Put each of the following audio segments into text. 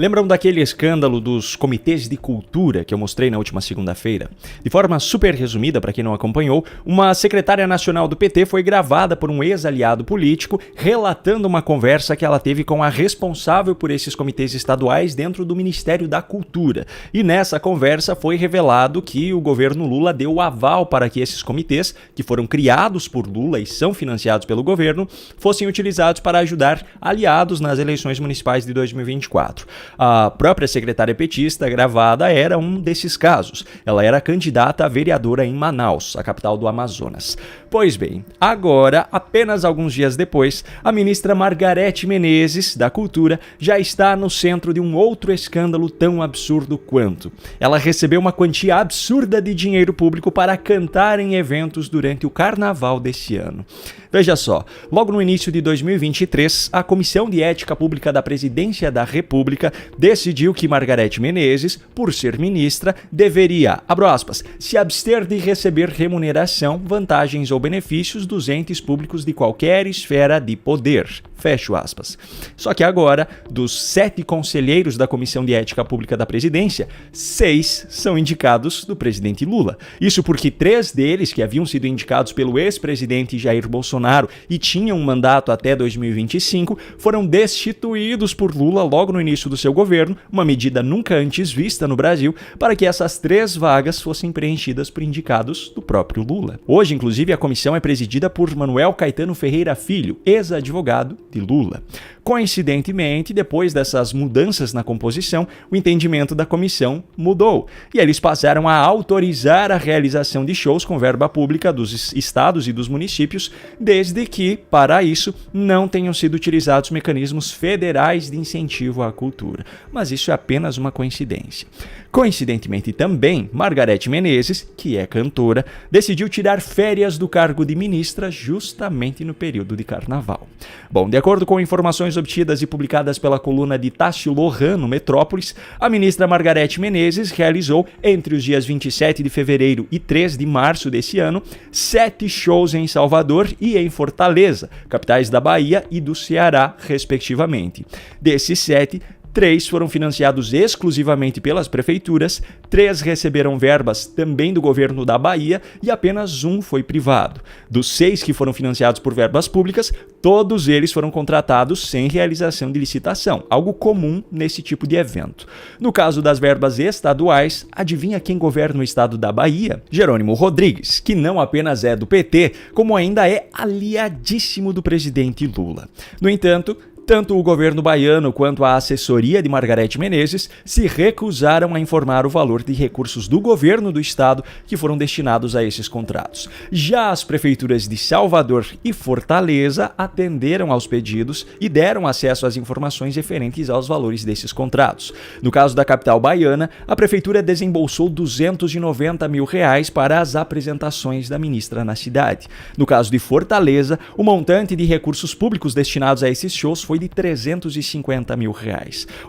Lembram daquele escândalo dos comitês de cultura que eu mostrei na última segunda-feira? De forma super resumida, para quem não acompanhou, uma secretária nacional do PT foi gravada por um ex-aliado político relatando uma conversa que ela teve com a responsável por esses comitês estaduais dentro do Ministério da Cultura. E nessa conversa foi revelado que o governo Lula deu o aval para que esses comitês, que foram criados por Lula e são financiados pelo governo, fossem utilizados para ajudar aliados nas eleições municipais de 2024. A própria secretária petista gravada era um desses casos. Ela era candidata a vereadora em Manaus, a capital do Amazonas. Pois bem, agora, apenas alguns dias depois, a ministra Margarete Menezes, da Cultura, já está no centro de um outro escândalo tão absurdo quanto. Ela recebeu uma quantia absurda de dinheiro público para cantar em eventos durante o carnaval desse ano. Veja só, logo no início de 2023, a Comissão de Ética Pública da Presidência da República decidiu que Margarete Menezes, por ser ministra, deveria, abro aspas, se abster de receber remuneração, vantagens ou benefícios dos entes públicos de qualquer esfera de poder. Fecho aspas. Só que agora, dos 7 conselheiros da Comissão de Ética Pública da Presidência, 6 são indicados do presidente Lula. Isso porque 3 deles, que haviam sido indicados pelo ex-presidente Jair Bolsonaro e tinham um mandato até 2025, foram destituídos por Lula logo no início do seu governo, uma medida nunca antes vista no Brasil, para que essas 3 vagas fossem preenchidas por indicados do próprio Lula. Hoje, inclusive, a comissão é presidida por Manuel Caetano Ferreira Filho, ex-advogado de Lula. Coincidentemente, depois dessas mudanças na composição, o entendimento da comissão mudou e eles passaram a autorizar a realização de shows com verba pública dos estados e dos municípios, desde que, para isso, não tenham sido utilizados mecanismos federais de incentivo à cultura. Mas isso é apenas uma coincidência. Coincidentemente também, Margarete Menezes, que é cantora, decidiu tirar férias do cargo de ministra justamente no período de carnaval. Bom, de acordo com informações obtidas e publicadas pela coluna de Tássio Lohan no Metrópolis, a ministra Margarete Menezes realizou, entre os dias 27 de fevereiro e 3 de março desse ano, 7 shows em Salvador e em Fortaleza, capitais da Bahia e do Ceará, respectivamente. Desses 7, 3 foram financiados exclusivamente pelas prefeituras, 3 receberam verbas também do governo da Bahia e apenas 1 foi privado. Dos 6 que foram financiados por verbas públicas, todos eles foram contratados sem realização de licitação, algo comum nesse tipo de evento. No caso das verbas estaduais, adivinha quem governa o estado da Bahia? Jerônimo Rodrigues, que não apenas é do PT, como ainda é aliadíssimo do presidente Lula. No entanto, tanto o governo baiano quanto a assessoria de Margarete Menezes se recusaram a informar o valor de recursos do governo do estado que foram destinados a esses contratos. Já as prefeituras de Salvador e Fortaleza atenderam aos pedidos e deram acesso às informações referentes aos valores desses contratos. No caso da capital baiana, a prefeitura desembolsou R$290 mil para as apresentações da ministra na cidade. No caso de Fortaleza, o montante de recursos públicos destinados a esses shows foi de R$350 mil.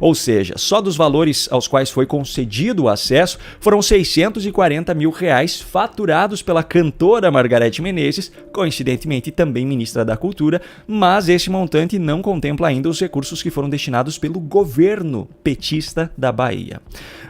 Ou seja, só dos valores aos quais foi concedido o acesso foram R$640 mil faturados pela cantora Margarete Menezes, coincidentemente também ministra da Cultura, mas esse montante não contempla ainda os recursos que foram destinados pelo governo petista da Bahia.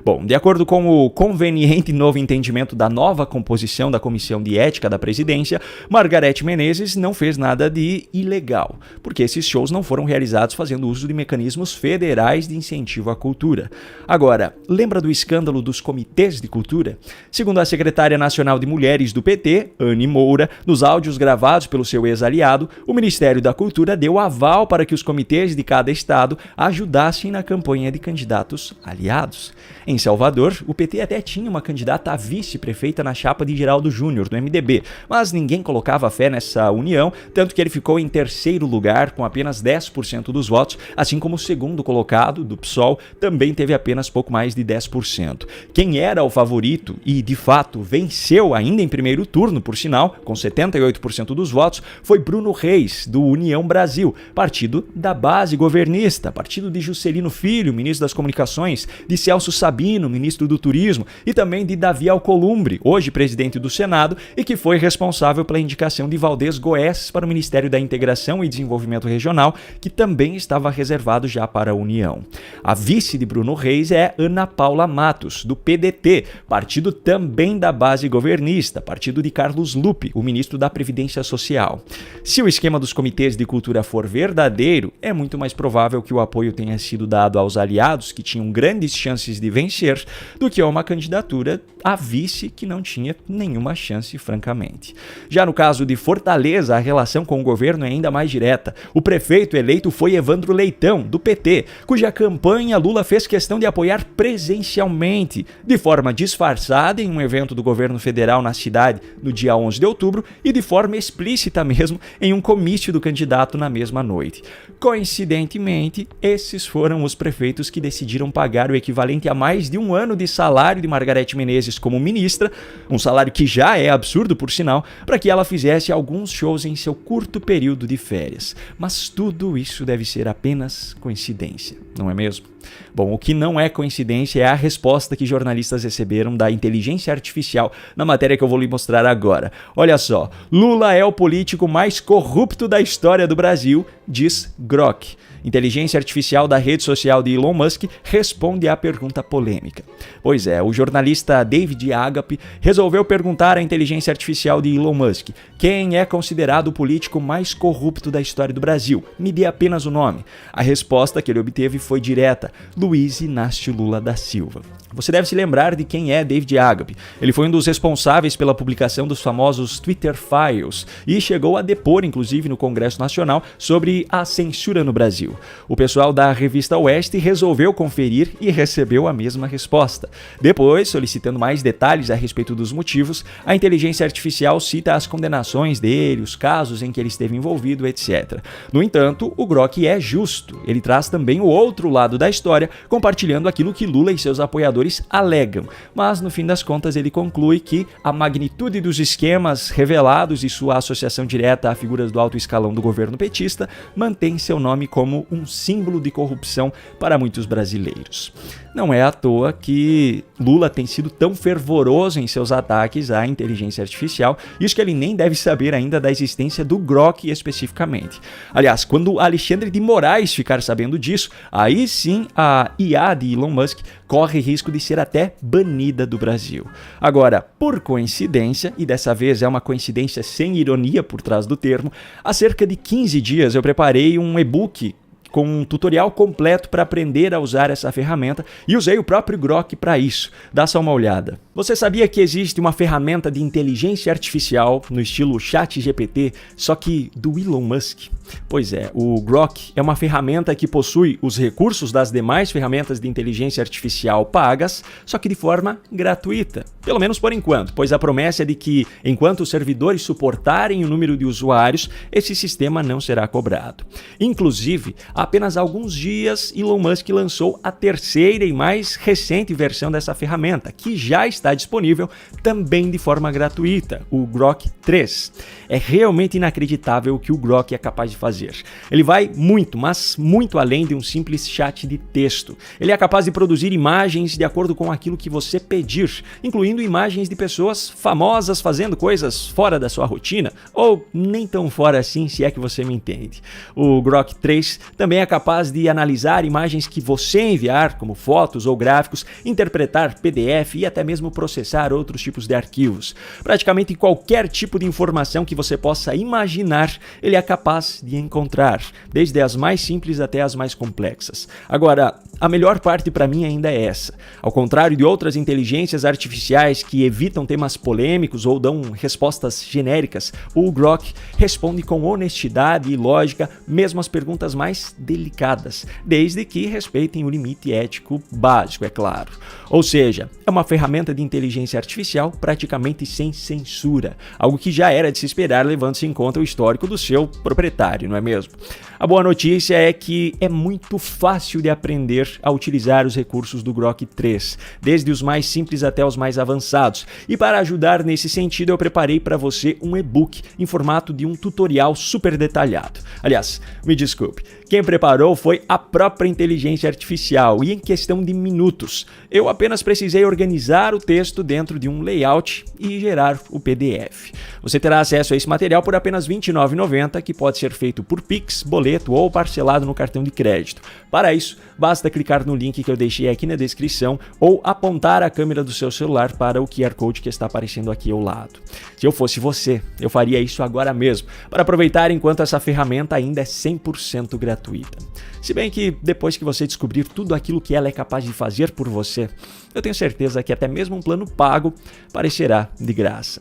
Bom, de acordo com o conveniente novo entendimento da nova composição da Comissão de Ética da Presidência, Margarete Menezes não fez nada de ilegal, porque esses shows não foram realizados fazendo uso de mecanismos federais de incentivo à cultura. Agora, lembra do escândalo dos comitês de cultura? Segundo a secretária nacional de Mulheres do PT, Anne Moura, nos áudios gravados pelo seu ex-aliado, o Ministério da Cultura deu aval para que os comitês de cada estado ajudassem na campanha de candidatos aliados. Em Salvador, o PT até tinha uma candidata a vice-prefeita na chapa de Geraldo Júnior, do MDB, mas ninguém colocava fé nessa união, tanto que ele ficou em terceiro lugar com apenas 10% dos votos, assim como o segundo colocado, do PSOL, também teve apenas pouco mais de 10%. Quem era o favorito e, de fato, venceu ainda em primeiro turno, por sinal, com 78% dos votos, foi Bruno Reis, do União Brasil, partido da base governista, partido de Juscelino Filho, ministro das Comunicações, de Celso Sabino, ministro do Turismo, e também de Davi Alcolumbre, hoje presidente do Senado, e que foi responsável pela indicação de Valdez Goes para o Ministério da Integração e Desenvolvimento Regional, que também estava reservado já para a União. A vice de Bruno Reis é Ana Paula Matos, do PDT, partido também da base governista, partido de Carlos Lupe, o ministro da Previdência Social. Se o esquema dos comitês de cultura for verdadeiro, é muito mais provável que o apoio tenha sido dado aos aliados que tinham grandes chances de vencer do que a uma candidatura a vice que não tinha nenhuma chance, francamente. Já no caso de Fortaleza, a relação com o governo é ainda mais direta. O prefeito eleito foi Evandro Leitão, do PT, cuja campanha Lula fez questão de apoiar presencialmente, de forma disfarçada em um evento do governo federal na cidade no dia 11 de outubro e de forma explícita mesmo em um comício do candidato na mesma noite. Coincidentemente, esses foram os prefeitos que decidiram pagar o equivalente a mais de um ano de salário de Margarete Menezes como ministra, um salário que já é absurdo por sinal, para que ela fizesse alguns shows em seu curto período de férias. Mas tudo isso deve ser apenas coincidência, não é mesmo? Bom, o que não é coincidência é a resposta que jornalistas receberam da inteligência artificial na matéria que eu vou lhe mostrar agora. Olha só, Lula é o político mais corrupto da história do Brasil, diz Grok. Inteligência artificial da rede social de Elon Musk responde à pergunta polêmica. Pois é, o jornalista David Agape resolveu perguntar à inteligência artificial de Elon Musk quem é considerado o político mais corrupto da história do Brasil. Me dê apenas o nome. A resposta que ele obteve foi direta: Luiz Inácio Lula da Silva. Você deve se lembrar de quem é David Agape. Ele foi um dos responsáveis pela publicação dos famosos Twitter Files e chegou a depor, inclusive, no Congresso Nacional sobre a censura no Brasil. O pessoal da revista Oeste resolveu conferir e recebeu a mesma resposta. Depois, solicitando mais detalhes a respeito dos motivos, a inteligência artificial cita as condenações dele, os casos em que ele esteve envolvido, etc. No entanto, o Grok é justo. Ele traz também o outro lado da história, compartilhando aquilo que Lula e seus apoiadores alegam. Mas, no fim das contas, ele conclui que a magnitude dos esquemas revelados e sua associação direta a figuras do alto escalão do governo petista mantém seu nome como um símbolo de corrupção para muitos brasileiros. Não é à toa que Lula tem sido tão fervoroso em seus ataques à inteligência artificial, isso que ele nem deve saber ainda da existência do Grok especificamente. Aliás, quando Alexandre de Moraes ficar sabendo disso, aí sim a IA de Elon Musk corre risco de ser até banida do Brasil. Agora, por coincidência, e dessa vez é uma coincidência sem ironia por trás do termo, há cerca de 15 dias eu preparei um e-book com um tutorial completo para aprender a usar essa ferramenta e usei o próprio Grok para isso. Dá só uma olhada. Você sabia que existe uma ferramenta de inteligência artificial no estilo ChatGPT, só que do Elon Musk? Pois é, o Grok é uma ferramenta que possui os recursos das demais ferramentas de inteligência artificial pagas, só que de forma gratuita. Pelo menos por enquanto, pois a promessa é de que, enquanto os servidores suportarem o número de usuários, esse sistema não será cobrado. Inclusive, há apenas alguns dias, Elon Musk lançou a terceira e mais recente versão dessa ferramenta, que já está disponível também de forma gratuita, o Grok 3. É realmente inacreditável o que o Grok é capaz de fazer. Ele vai muito, mas muito além de um simples chat de texto. Ele é capaz de produzir imagens de acordo com aquilo que você pedir, incluindo imagens de pessoas famosas fazendo coisas fora da sua rotina, ou nem tão fora assim, se é que você me entende. O Grok 3 também é capaz de analisar imagens que você enviar, como fotos ou gráficos, interpretar PDF e até mesmo processar outros tipos de arquivos. Praticamente qualquer tipo de informação que você possa imaginar, ele é capaz de encontrar, desde as mais simples até as mais complexas. Agora, a melhor parte para mim ainda é essa. Ao contrário de outras inteligências artificiais que evitam temas polêmicos ou dão respostas genéricas, o Grok responde com honestidade e lógica, mesmo as perguntas mais delicadas, desde que respeitem o limite ético básico, é claro. Ou seja, é uma ferramenta de inteligência artificial praticamente sem censura, algo que já era de se esperar levando-se em conta o histórico do seu proprietário, não é mesmo? A boa notícia é que é muito fácil de aprender a utilizar os recursos do Grok 3, desde os mais simples até os mais avançados. E para ajudar nesse sentido, eu preparei para você um e-book em formato de um tutorial super detalhado. Aliás, me desculpe, quem preparou foi a própria inteligência artificial e em questão de minutos. Eu apenas precisei organizar o texto dentro de um layout e gerar o PDF. Você terá acesso a esse material por apenas R$ 29,90, que pode ser feito por Pix, boleto ou parcelado no cartão de crédito. Para isso, basta clicar no link que eu deixei aqui na descrição ou apontar a câmera do seu celular para o QR Code que está aparecendo aqui ao lado. Se eu fosse você, eu faria isso agora mesmo, para aproveitar enquanto essa ferramenta ainda é 100% gratuita. Se bem que depois que você descobrir tudo aquilo que ela é capaz de fazer por você, eu tenho certeza que até mesmo um plano pago parecerá de graça.